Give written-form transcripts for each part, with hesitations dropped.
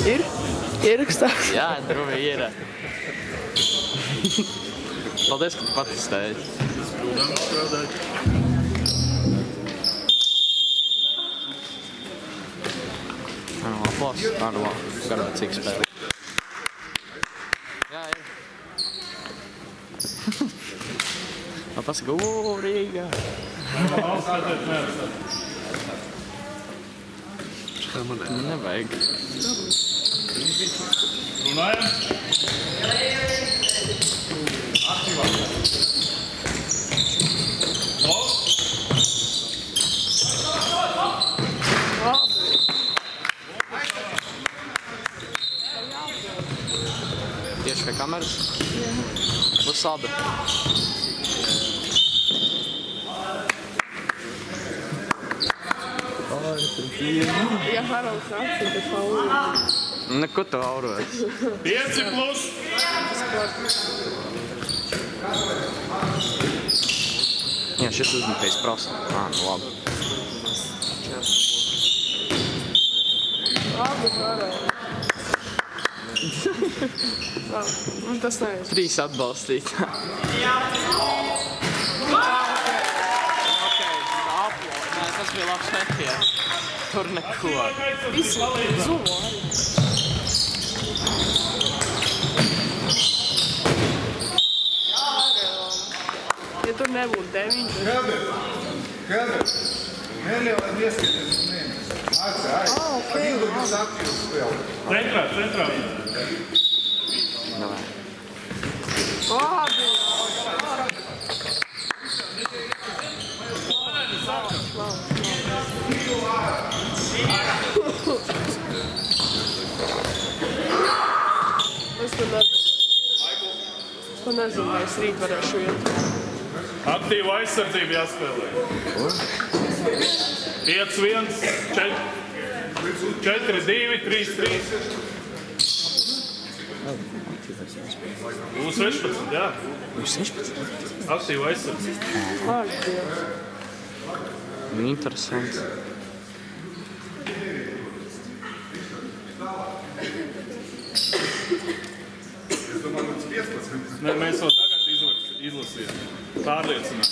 Ir? Ierakstās? Jā, druvi ir. Paldies, ka tu patestēji. Aplaus. Garo cik spēlē. Jā, ir. Man pasaka, Rīgā. Nevajag. Runājam? Aktīvāk. Tieši pie kameras? Jā. Būs abi. Jā, Haralds raksta, bet fauli. Neko tu aurojas. 5 plus. Jā, šis uzmetējis prasa. Nu labi. Labi, varēja. Tas nevis. 3 atbalstītā. Nē, tas bija labs metiens. Tur neko. Visi zulo arī. Ja tur nebūtu 9, tad... Helder, nelielai ieskaties uz mēnesi. Mācē, atgūdus aktīvus spēli. Centrā. Davai. Labi! Es to nezinu, vai es rīt varēšu iet. Aktīva aizsardzība jāspēlē. 5-1, 4-2, 3-3. Būs 16, jā. Būs 16? Aktīva aizsardzība. Ak, Dievs. Interesants. Nē, mēs vēl tagad izlasījām. Pārliecināt.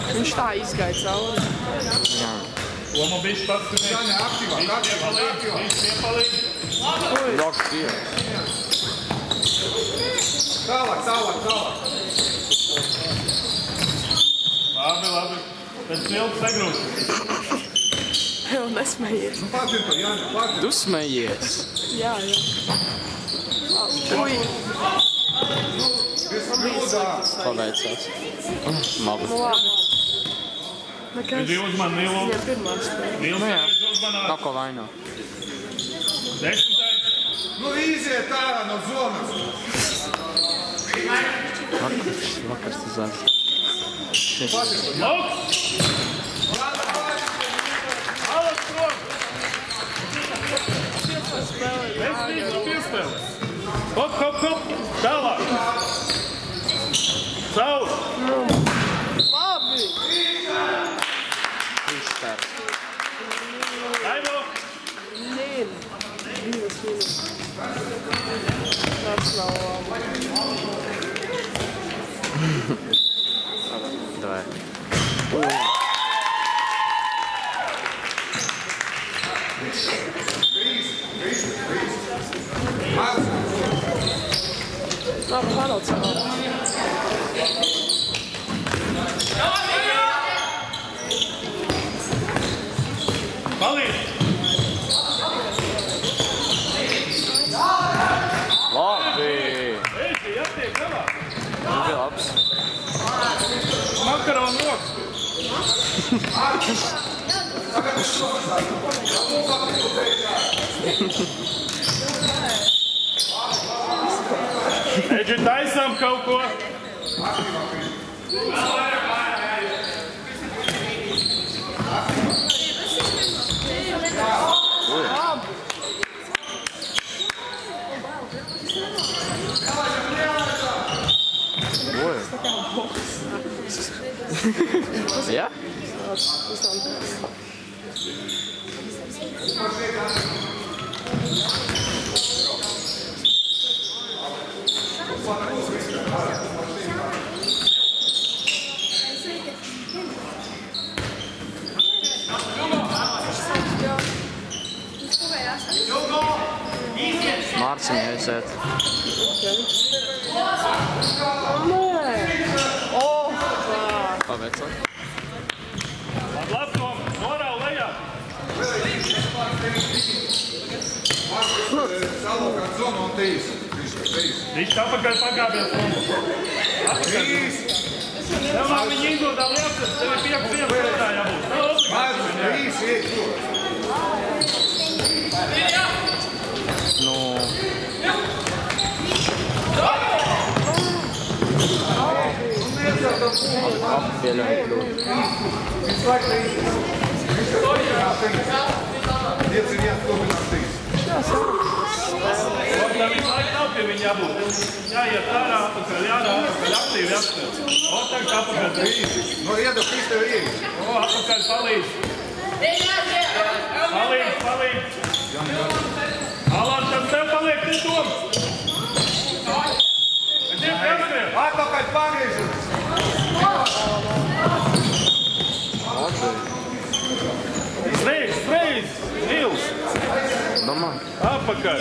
Viņš tā izgāja cauri. Jā. Loma bišķi pats, ka Jāņa, aktīvāk. viņš piepalīg. Loks ir. Tālāk. Labi. Pēc mildes negrūst. Jau nesmējies. Pārdien to, Jāņa, pārdien. Tu smejies. Jā. Ui. Paveicās. Labi. Nu labi. Nekas. Viņš uzman Nilu. Viņam pirmā spēle. Nilu Nu jā. uzmanā. Nav ko vaino. 10. Nu, iziet ārā no zonas. Vakars tas zāds. Lauks! Alas prom! Bezvīgs piespēlē. Hop! Tālāk! Sauli! Labi! Izstārs. Aivo! Nīm. 2 minūtes. Tas nav labi. Davai. Labi, Haralds nav. Palīdz! Labi! Eisi, jātiek galā! Tas bija labs. Makaronu rokas! Eģi, taisām kaut ko! Ja? Mārcis viņai aiziet. Paveicot. Labi, Tom, norāv lejā. Salokāt zonu un tīs. Viņš apakaļ pagābies. Tev nav viņa individuāli jāapsver, tev ir 5-1 strādā jābūt. Māc, tīs, iet to. Nu... Pieļauj kļūt. Iet ir jāturpināt tīs. Labi, visu laiku nav pie viņa jābūt. Jāiet ārā, apakaļ, aktīvi apsver. Tagad apakaļ trīs. No iedu, kas tev ir? Apakaļ palīdz. Palīdz. Alāns, tev paliek, tu tom. Atpakaļ pagriežamies. Streiz, Nils. Domā. Apakaļ.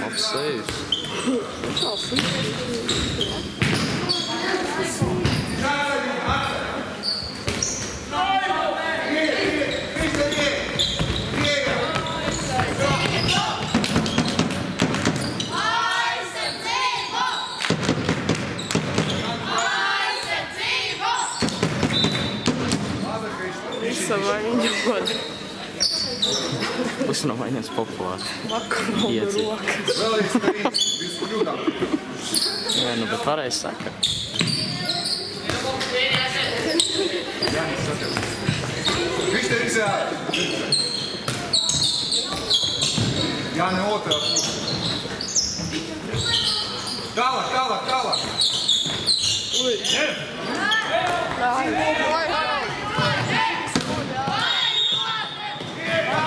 Apsējus. Savaiņu godu. Tas nav vainas populārs. Makaronu Iedzi. rokas. Vēlreiz trīs. Visu kļūdām. Jā, nu, bet pareizi saka. Viņš te izjāja. Jāni otrā. Tālāk.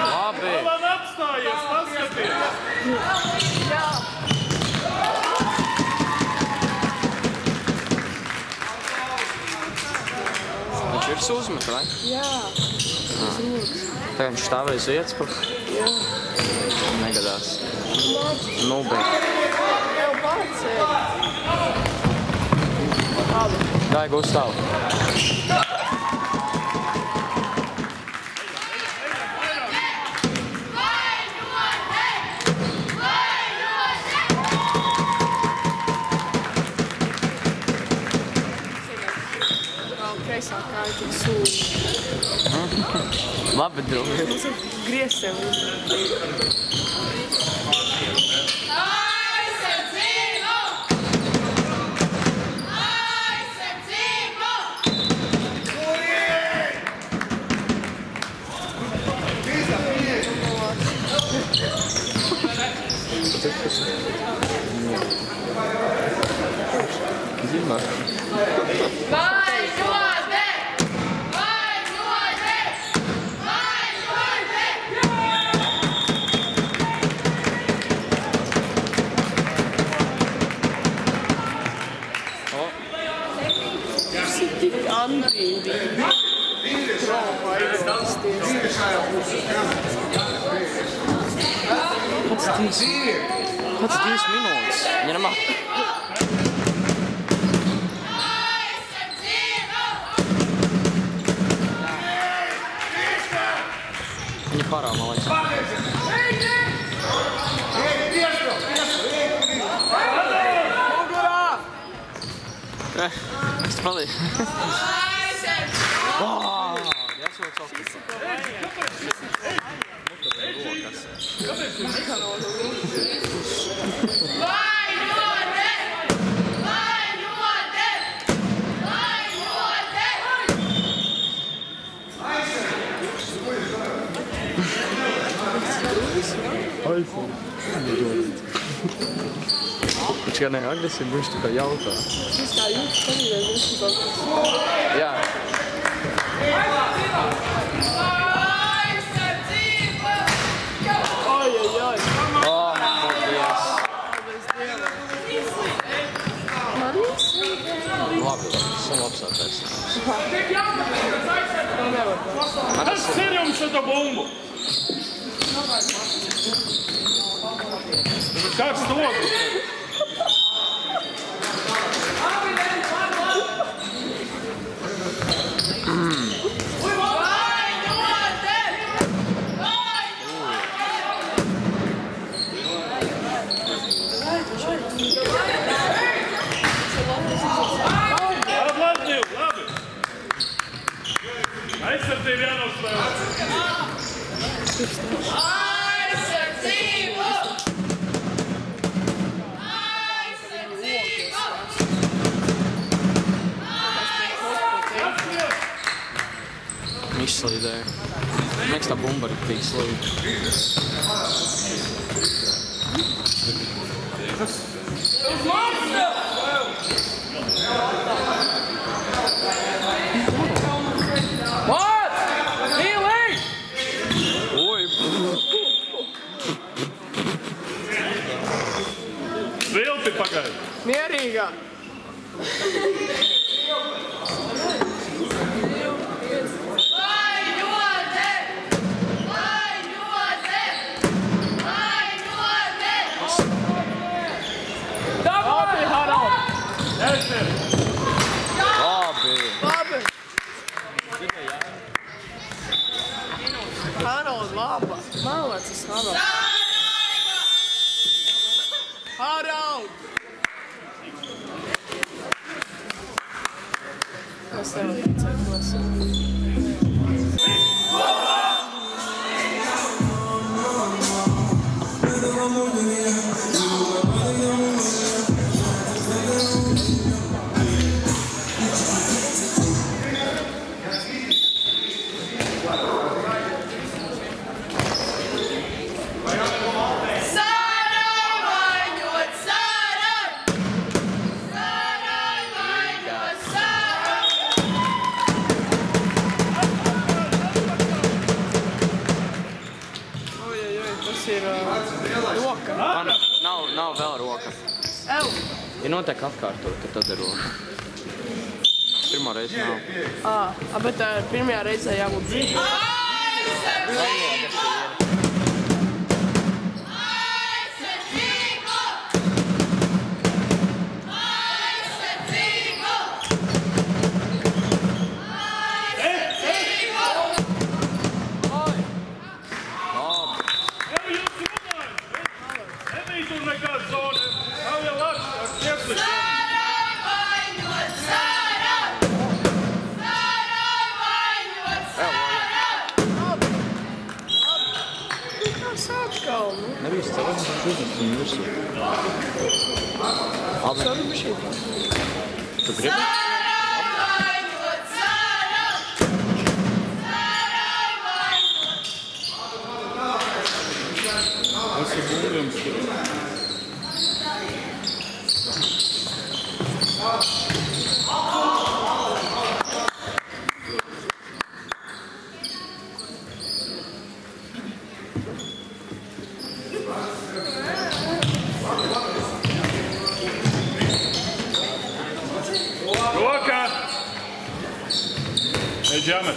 Labi. Man apstājies, paskaties. Viņš virs uzmet, vai? Jā. Tagad viņš stāvēja uz vietas, pa... Jā. Negadās. Nu, bet... Tev pats ir. Labi. Dai, Gustav. Kreisā kāja tik sūļi. Labi, draugi. Griez sev. Zimā. Pats 2 minūtes. Viņa nemā. Viņa parā, man liekas. Es palīju. Jāsot savu. Viņš kā ne agresīvi, viņš tā kā jautā. Viņš kā jūtas pazīdēs, viņš kaut kas. Jā. Ojojoj. Paldies. Marijas? Labi, esam apsātais. To nevar. Kas ir jums šo bumbu? Kāds dodas? Labi. Aizsardzība jānospēlē. Izslīdēja. Liekas, tā bumba ir tik slīd. What? Healing! Oi! Vilti pagaid. Mierīgā. Labi, Harald! Labi! Labi! Harald, laba! Malacis, Harald! Harald! Kas tev atcēkos? Tas ir roka. Nav vēl roka. Ew! Ja notiek atkārtot, tad ir roka. Pirmā reize nav. Bet pirmajā reizē jābūt dzīvē. Nebija tur nekāda zona. Nav jau labs. Nebija stāvs, tas ir virsū. Labi. Tu gribi? Tas ir būdams. Roka! Ejame.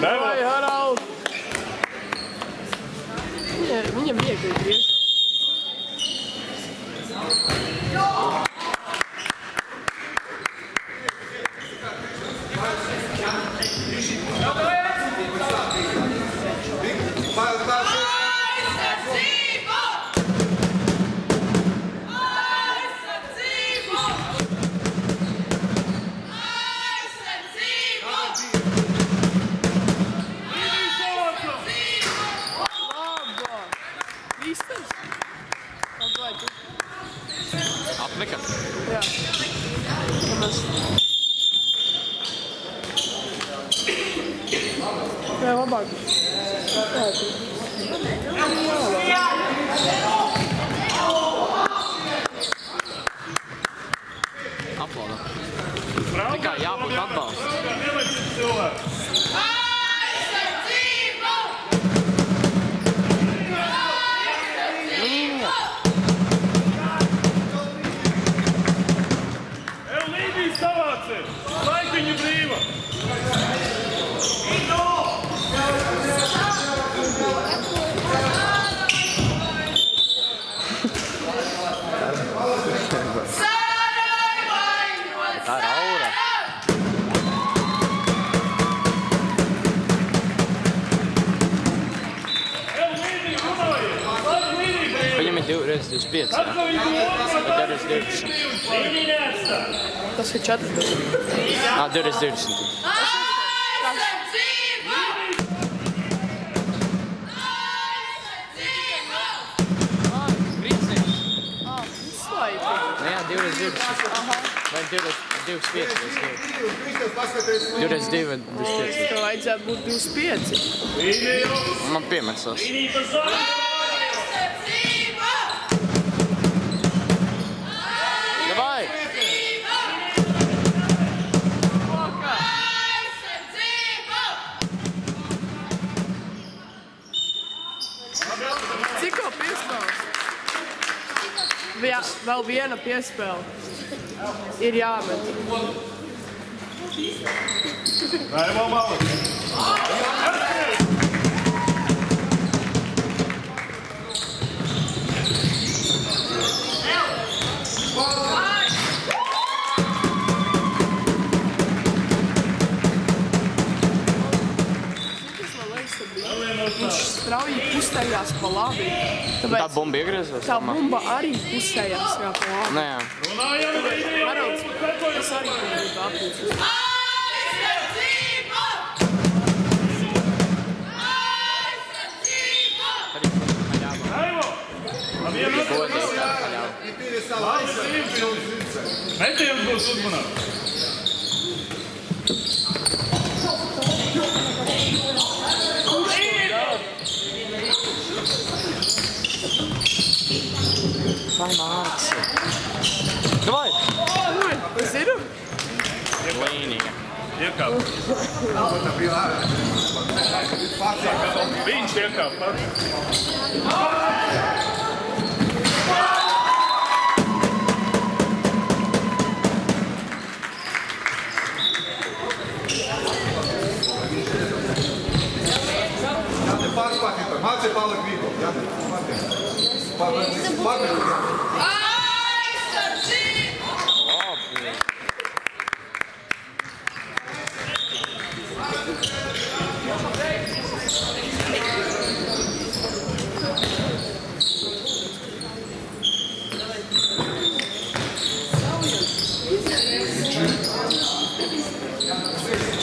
Vai, Harald! Viņam viegli griež. Likam. Jā. Jā, labāk. Aplauda. Tikai jābūt atbalstu. Līdīgi savāciet! Laikiņa brīva! Tā ir aura. Viņam ir 2x25. Vai 2x20? Tas ir 40. 2x20. Izslaiki. Nē, 2x20. Vai 2x25? 2x2 vai 2x5. Tev vajadzētu būt 25. Man piemesls. Davai! Cikko piespēles? Vēl viena piespēle. Ir jāmet. Nē, vēl malas. Viņš strauji pustējās pa labi. Tā bumba iegriezās? Tā bumba arī pustējās pa labi. Nē, jā. Varauds, es arī gribu atpūst. Metiens būs uzmanāt. Vai nāc? Davai! Es zinu? Līnija. Iekāp. Viņš iekāp pats. Māci paliek vidu.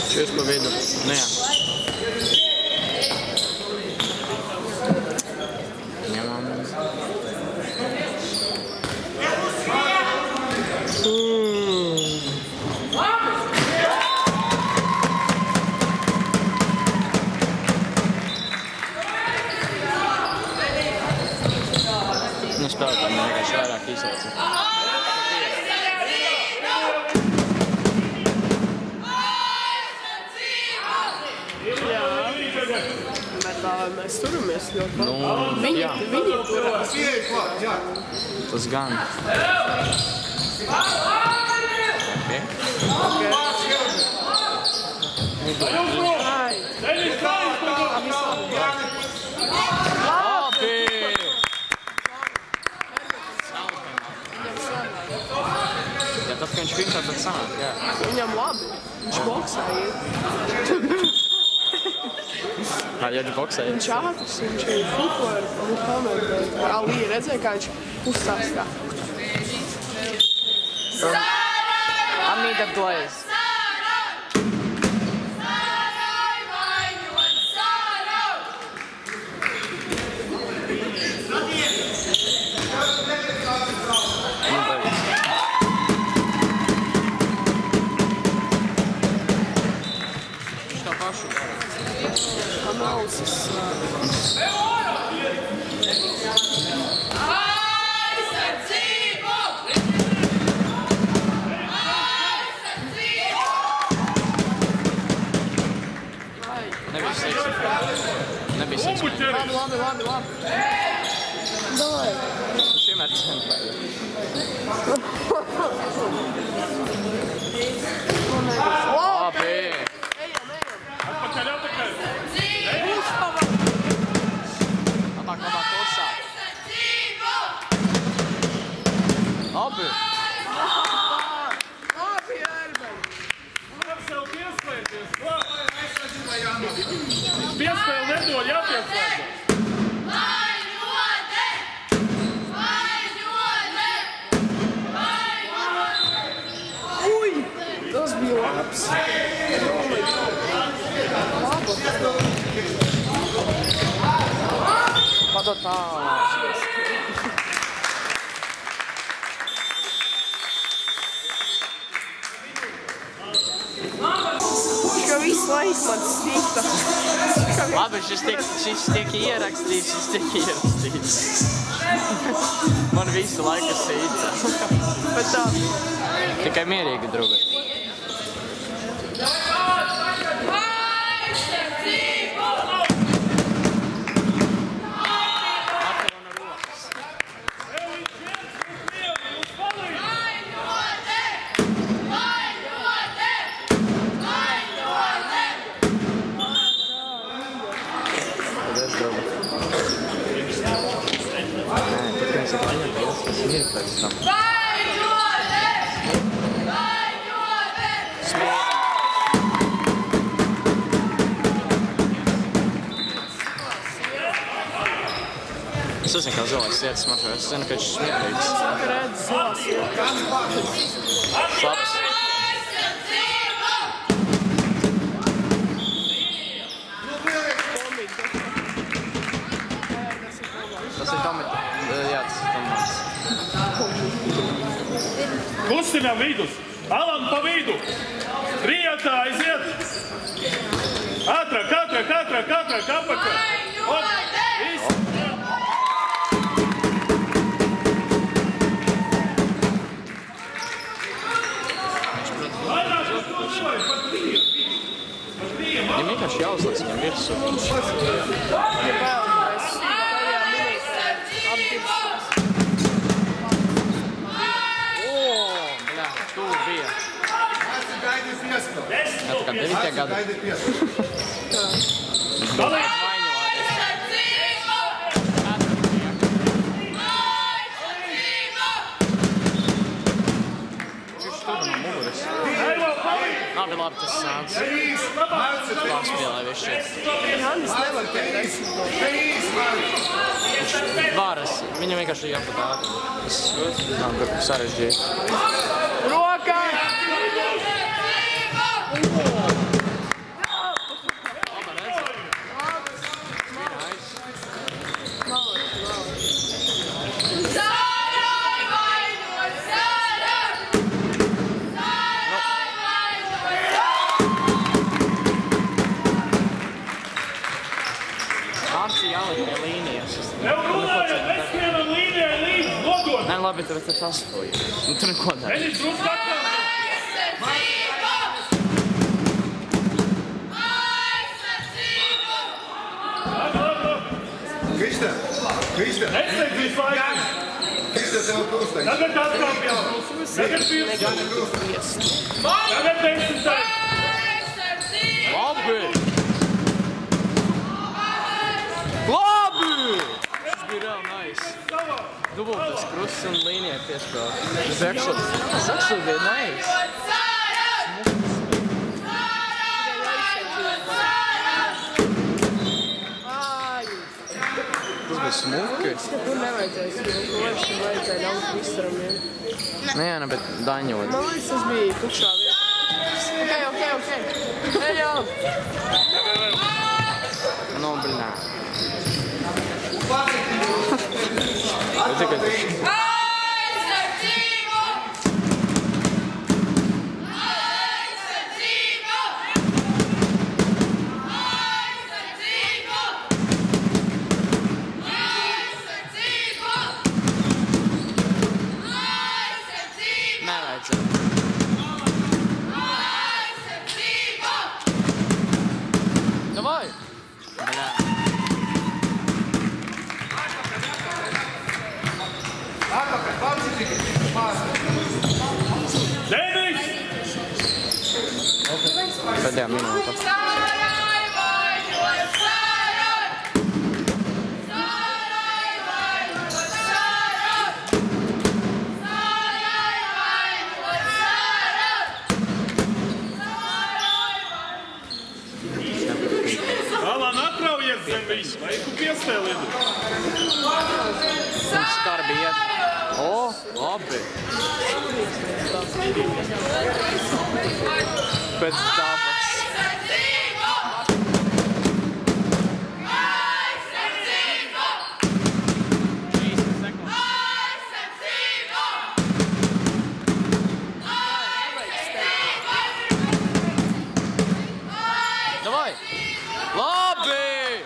Šis pa vidu. Nu jā. Nu spēlētājiem vienkārši vairāk izlaica. Mēs turamies ļoti labi. Jā. Viņi turās. Tas gan. Labi! Ja tad, kad viņš finšā, tad sanāk, jā. Viņam labi. Viņš boksā iet. Ja viņš boksē? Viņš ātrs, viņš ir futbola, un komentē. Alī redzēja, kā viņš uzstās kā. I need the place. Nu, beidz. nevis. Labi. Davai. Šim ar centrā. Labi. Ejam. Atpakaļ. Labāk uzsāk. Labi. Labi, Erben. Var sev pieslēgties, klāt. Piespēli nedod, jāpieslēgties. Uj! Tas bija labs. Padod tā. Ka visu laiku man sita. Labi, šis tiek ierakstīts. Man visu laiku sīca. Bet tā. Tikai mierīgi, draugi. Es nezinu, kā zilais sietas mačo. Es zinu, ka viņš smieklīgs. Redz, zilās sietas. Labs. Tas ir Tomita. Jā, tas ir Tomats. Kustinām vidus. Alan pa vidu. Rietā aiziet. Ātrāk, apakaļ. Viss. Viņam vienkārši jāuzliec viņam virsū. Ja vēl mēs tajā minūtē apdirstos. Bļā, tur bija. Gaidi piestu. Jā, tā kā 9. gada. Gaidi piestu. Dalīt. Labi, tas sāns. Labs spēlē viss šeit. Jānis nevar tiek 10. Varas. Viņam vienkārši jāpat ātri. Tas nav sarežģīti. Rokā! Nē, labi, tur tas fuj. Tur neko dara. Enis, drusku atkal. Kristē. Nesteidz visu laiku. Kristē, tev krustē. Tagad atkal pieslēdz. Tagad pieslēdz. Tagad 10. Labi! Labi! Tas bija real nice. Dubultas krusts un līnija piespēlē. Tas actually bija nice. Tas bija smuki. Tur nevajadzēs, jo tur vajadzēja daudz vistaram. Nē, bet daņot. Man liekas, tas bija tukšā vietā. Ok. Ejam! Nu, bļā. Tikai nevajadzētu. Davai! Bļā. Atpakaļ, palcītīgi, pārstāv. Denis! Pēdējā minūte. Alan, atraujies zem viņu, vai tu piespēlini? Un skarbi iet. O, labi. Pēc dabas. Davai! Labi!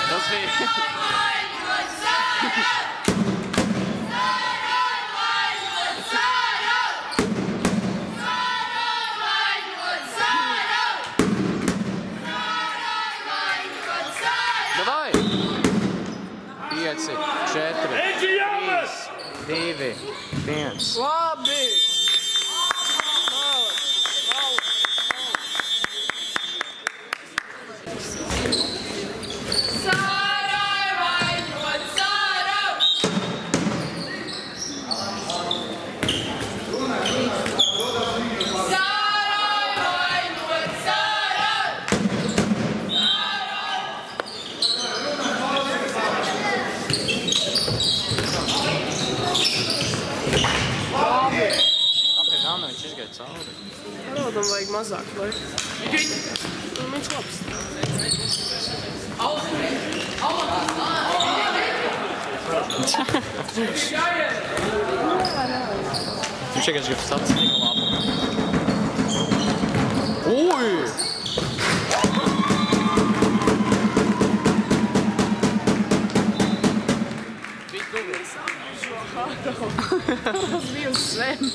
Tas bija... Davai! 5, 4, 3, 2, 1. Labi! Kāpēc Anna viņš izgāja cauri? Parodam vajag mazāk laika. Viņš labs. Viņš vienkārši grib sacīt labu. Ui! Tas bija uz zemi.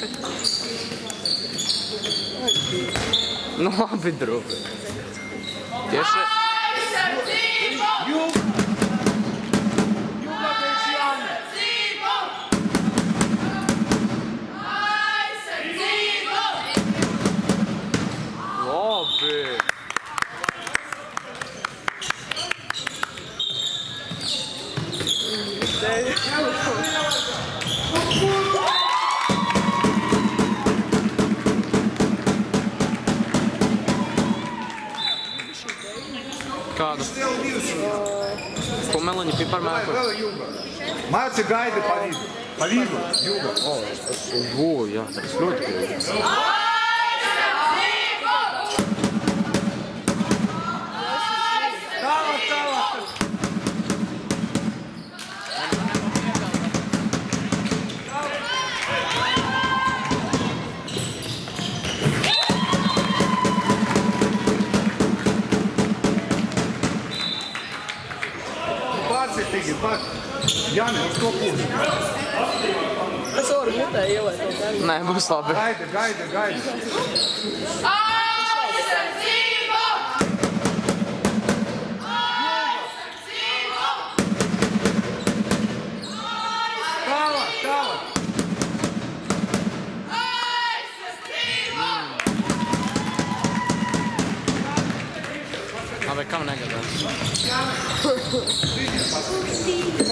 Nu labi, draugi. Tieši... Labi! Kādu? Kumeliņu, piparmēku? Mārci gaida pa vidu. Pa vidu. Jūga. O, jā, tas ļoti pieļams. Tālāk, tālāk. Pārcitīgi, pār. Jāni, uz to pusi. Es varu mutē ielēt no darba. Nē, būs labi. Gaida. Tālāk. Labi, kam negadās?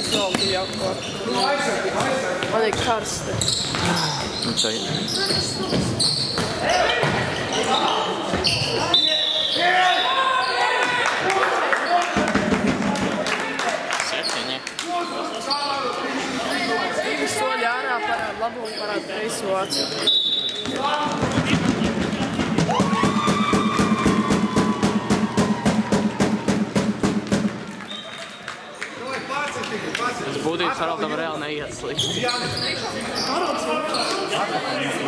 Tas vēl bija jāklāt. Man ir karsti. Un tā ir. Septiņi. Divi soļi ārā parāda labu un parāda kreiso aci. Tas būtības Haraldam reāli neiet slikti.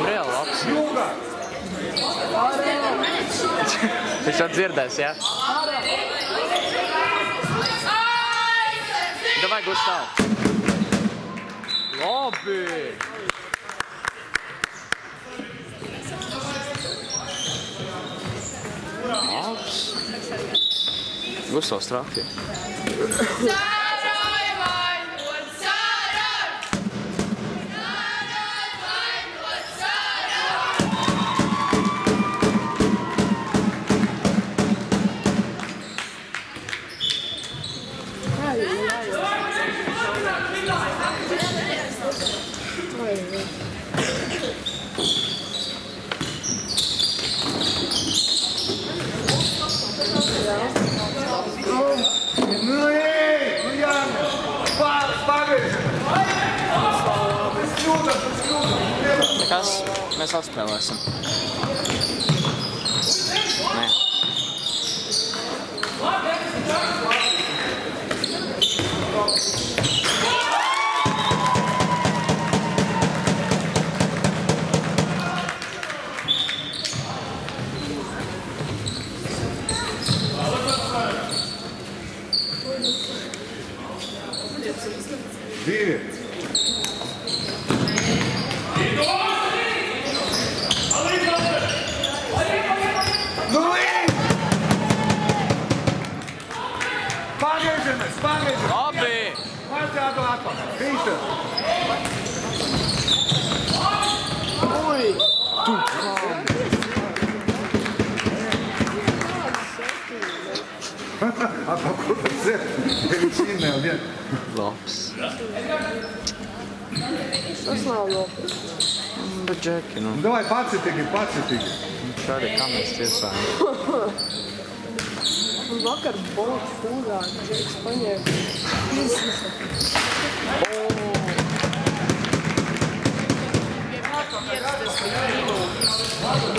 Reāli labs. Viņš jau dzirdēs, jā? Davai, Gustav! Labi! Labs! Gustavs traki. Kas? Mēs atspēlēsim. Nē. Divi. Pagriežamies! Labi! Vairs jādod atpakaļ. Krīšta! Ui! Atpakaļ, kur tas ir? Viņš iemēl vien. Labs. Tas nav nopietni. Bet Džeki, nu. Davai pacitīgi. Šādi kā mēs tiesājam. Un vakar Bolt fūzā, Džeks paņēma.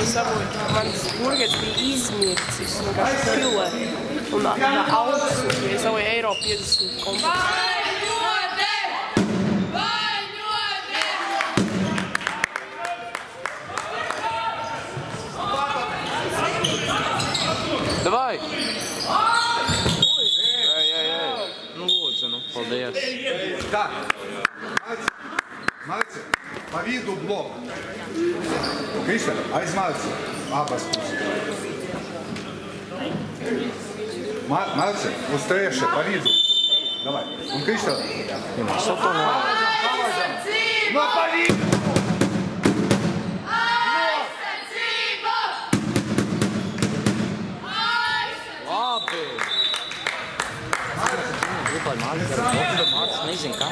Es saprotu, mans burgers bija izmircis, vienkārši pilē. Un augsts, ja es savai eiro 50 kompleksu. Davai! Ej. Nu, lūdzu, nu. Paldies. Так. Мальцы, по виду блок. Кришта, aiz Мальцы. Abas puses. Мальцы, uz trešie, pa vidu. Давай. Un Кришта. No pa vidu! Labi! Gribai Mārcis ar bloku, bet Mārcis nezin kā.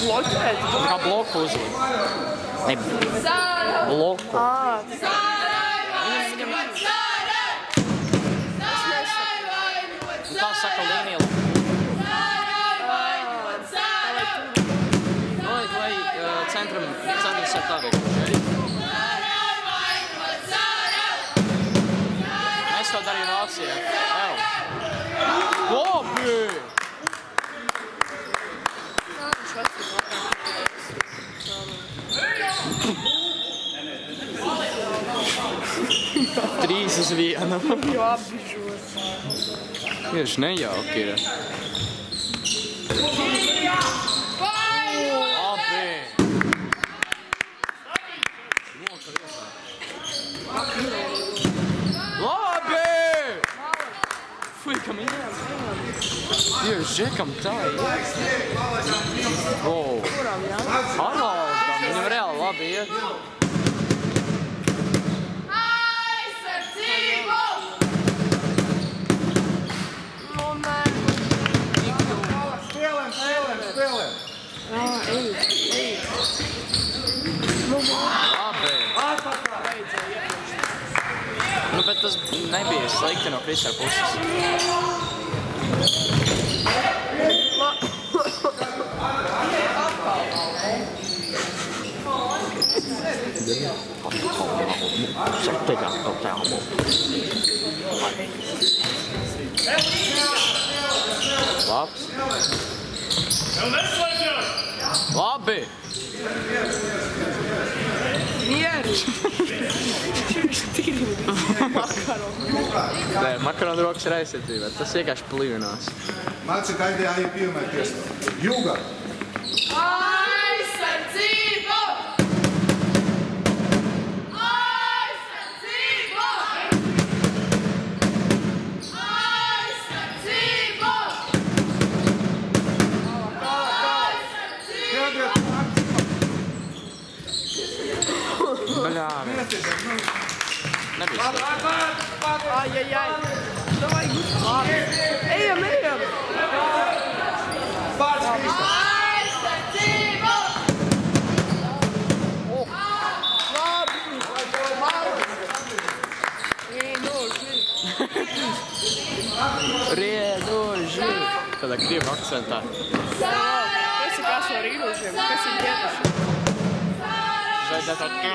Bloķēt? Kā bloku uzlikt. Ne, bloku. Tā saka līnija. Vai centram ir tā veikt. Mēs to darījām Vācijā. Labi! Trīs uz vienu. Jo apbižos. Tieši nejauki ir. Labi! Labi! Fui, kam ir? Tieši, Džekam tā ir. Arnoldam, viņam reāli labi iet. Spēlēm. Ej. Labi. Nu, bet tas nebija slikti no Kristā puses. Labs. Labi! Mieru! Nē, makaronu rokas ir aizsardzībā. Tas vienkārši plīvinās. Mārci, gaidīja arī pirmēties. Jūga! Aizsardzību! Aizsardzību! Aizsardzību! Baļā. Nebija slikti. Ai. Davai, labi. Ejam. Pārts Krista! Aizsardzību! Labi. Riedoži. Tādā krievu akcentā. Kas ir kas no rīdošiem? Kas ir ģētuši? vajadzētu tā...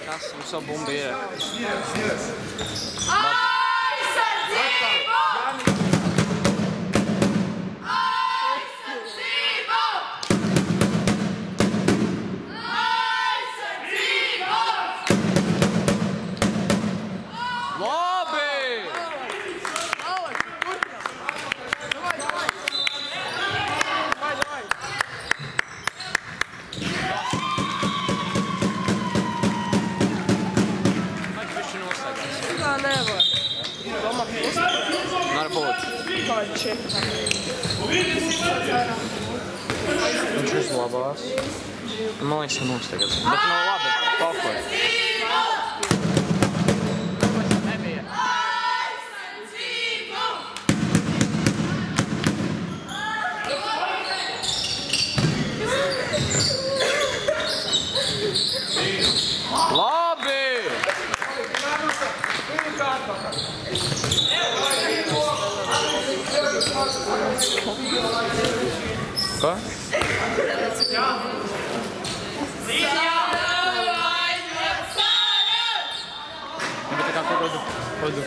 Kase, mums jau bumba ir. Aizsardzību! Viņš uzlabās. Man liekas, ka mums tagad. Bet nav labi. Pakoja. Labi! Ko? Bet tā kā kodu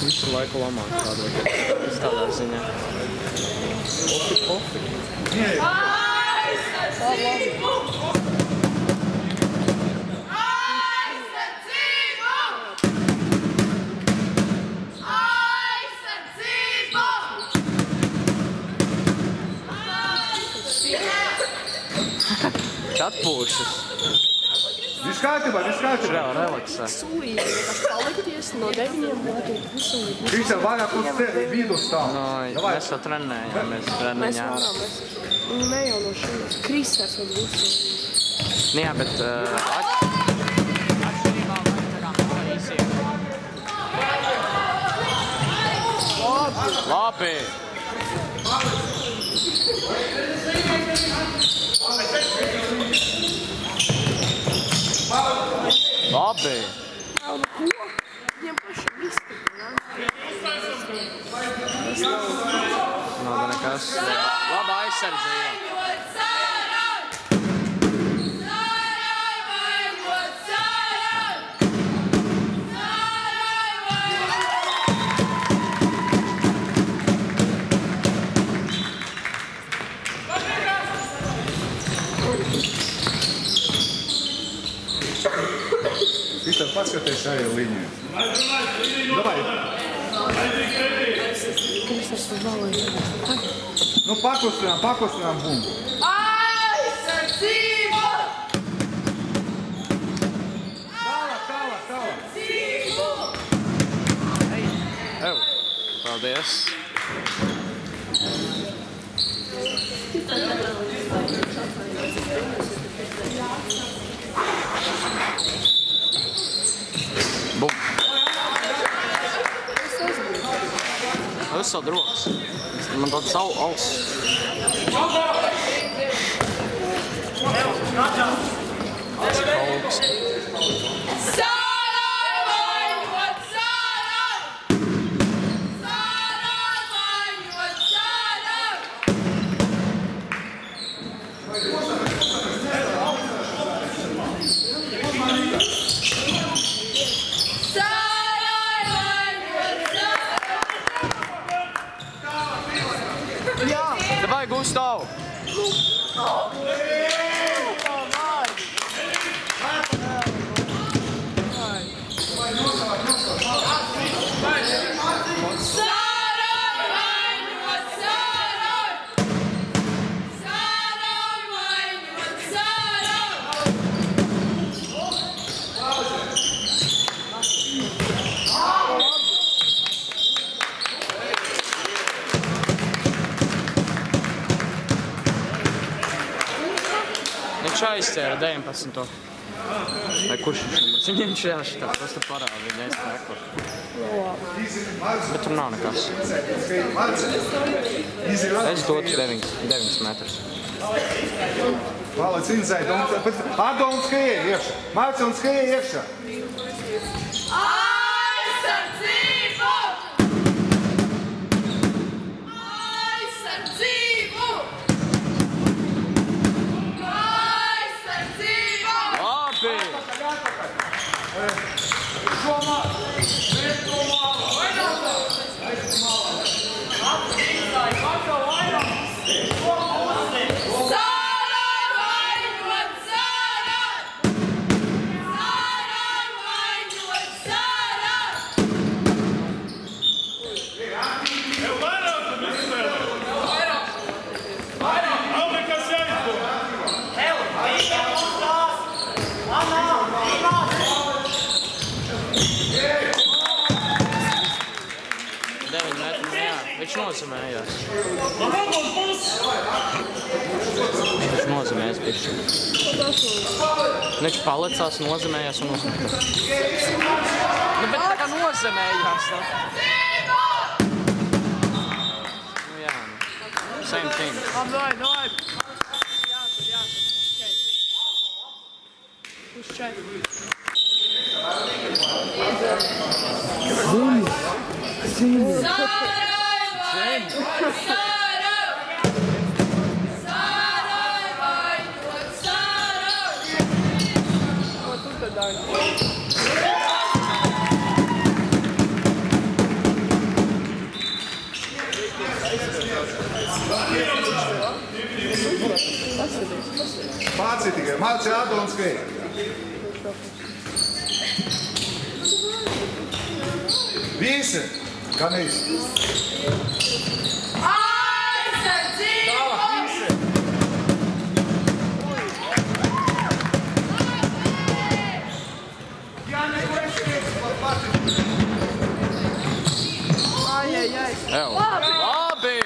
visu laiku lamāt tādot, tādā ziņā. Ofi. Aizsardzību! Atpūšas. Viss kārtībā. Relaksē. Sūīgi, vienkārši palikties no 9 būtu pusīgi. Kristian, vairāk uz tevi vidu stāv. Mēs jau trenējāmies treniņā. Mēs varam, ne jau no šeit. Kristers vēl pusīgi. Jā, bet atšķirībā vai tā kā īsiem. Labi! Labi! Jau no ko? Viņiem pašiem iztika, Nav nekas. Laba aizsardzība. Kristian, paskaties šajā līnijā. Davai. Kristers vēl valēja. Nu, pakustinām bumbu. Aizsardzību! Tālāk. Ew. Paldies. Bum. Es savu droks. Man tāds savu auss. Augs. Давай, Густав! Aizcēra 19. Vai kurš viņš numurs? Viņiem šitā prosta parāda, viņa aizpēko. Bet tur nav nekas. Es dotu 9 metrus. Valac inzēja, Adoms skrieja iekšā. Marcons skrieja iekšā. Aizsardzību! Viņš nozemējās. Viņš nozemējās bišķi. Viņš palicās, nozemējās un uzmetās. Nu, bet tā kā nozemējās. Nu jā, same thing. Давай. Пущай. Вот тут и дальше. Māci tikai, māci Ādonskai. Visi, gan īsti. Labi!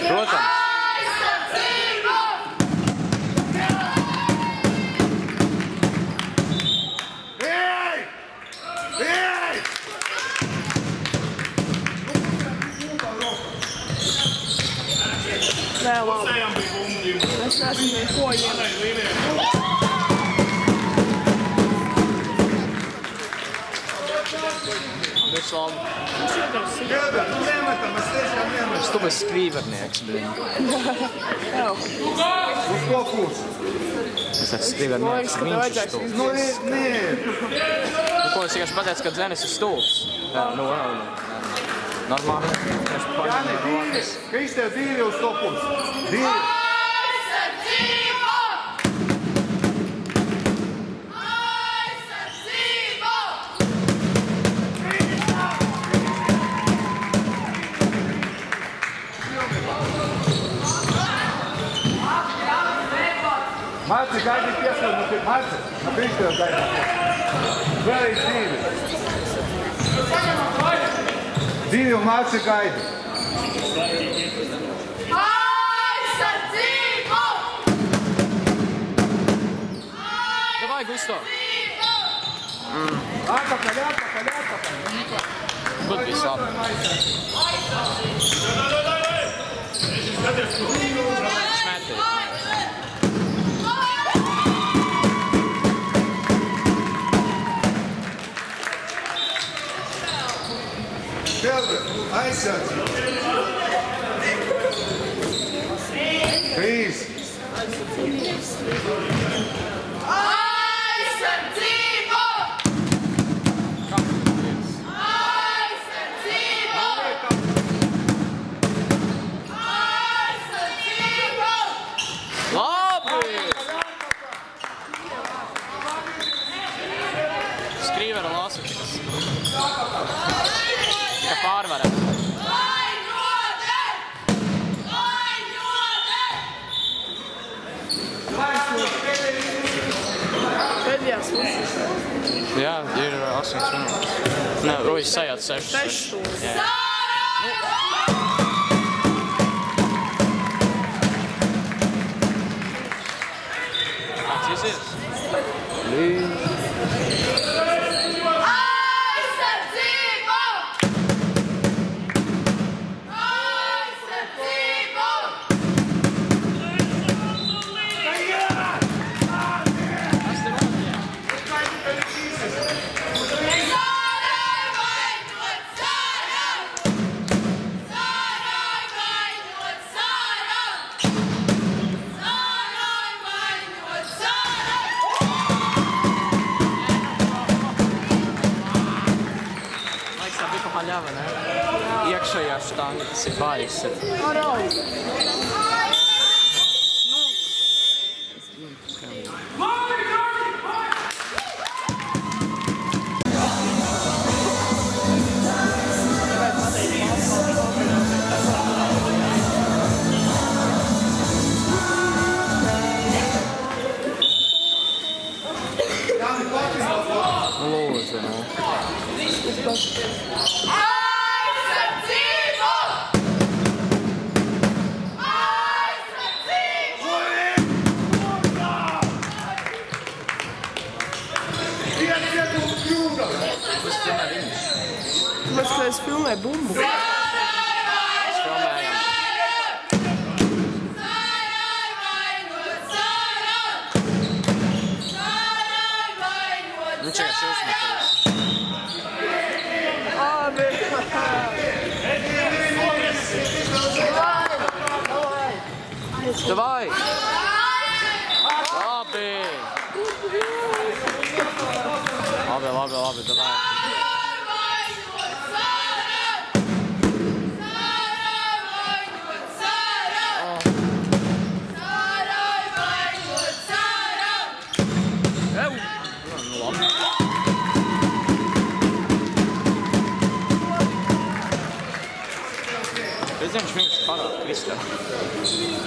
Protams. Nē, labi. Es neesmu neko iemēr. Viss labi. Gēda, tu nemetam, es tiešām nemetam. Es tu biji skrīvernieks, blin. Uz ko kurs? Es esmu Man skrīvernieks. liekas, ka tev vajadzēs Nu, nē. Nu, ko es vienkārši pateicu, ka Dzenis ir stulbs? Nu, normāli. Jāni, dīvi. Kristev, dīvi uz to kurs. Dīvi. Marci, gaidi piesaukt, Marci, Kristev gaidi. Vēlreiz dīvi. Dīvi un Marci gaidi. Davai, Gusto. Atpakaļ. Būt viss labi. Šmēti. Pelga, aizsardz. Krīs. Labi! Skrīvera lāsaklis. Ka pārvarē. Pēdējās puses. Jā, ir 8 minūtes. Nē, Rojas sajāt 6. 6 stundas. Jā. kā štanga, tas ir bājis. Lūdzu, nu. Aizsardzību! Tāpēc, ka es filmēju bumbu. Mēs filmējam. Nu, čekā, šī uzmetās. Davai! Labi! Labi, davai. Viņš vienkārši parāda Kristēvu.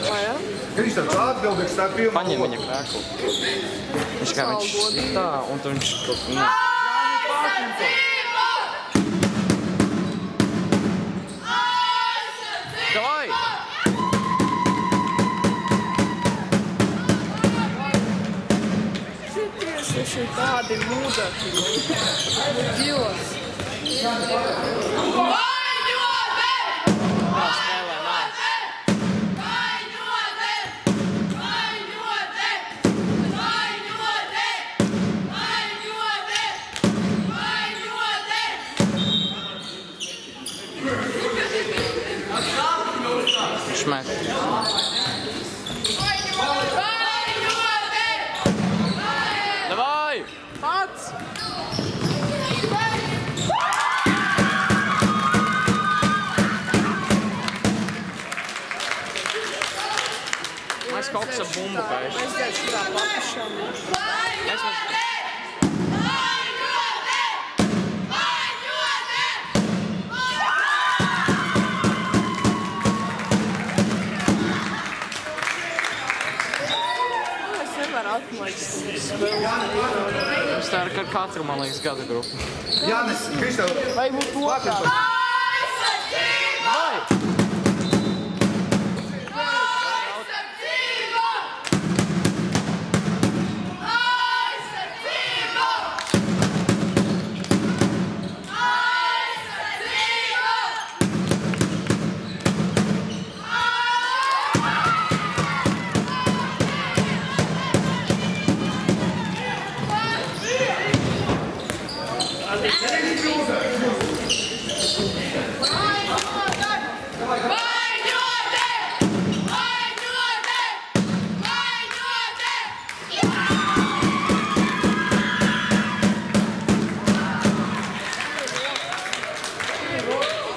Vai, ja? Kristēvs atbildīgs tā pirmā. Paņem viņa krēklu. Viņš kā viņš tā, un tu viņš kaut viņa. Davai! Šities ir tādi mūdakļi. Divas. Šmet. Davai! Pats! Mēs kaut kas ar bumbu pējuši. Mēs dēļ šitā papušām. Mums tā ir ar katru, man liekas, gada grupu. Jānis, Kristēv, Vai būtu lokā? Vai!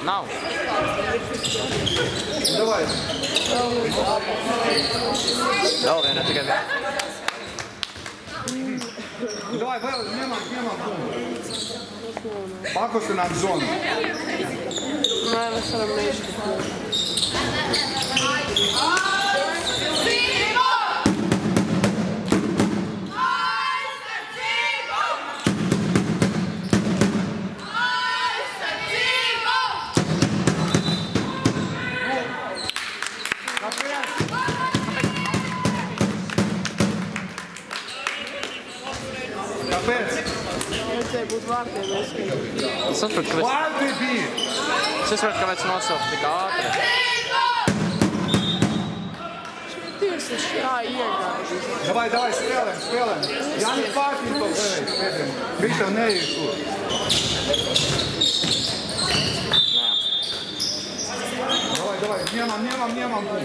Nav. davai. Vēl viena tikai viena. Davai, vēl ņemam bumbu. Pakustināt zonu. Nē, mēs varam mēģināt. Kāpēc? Vajadzēja būt vārtiem, Es saprotu, ka Vārti bija! kāpēc nosaukt tik ātri. Šities ir kā iegājuši. Davai, spēlēm. Jānis pārtīm to vēlēs. Kristēv neiet tur. Davai, ņemam bumbu.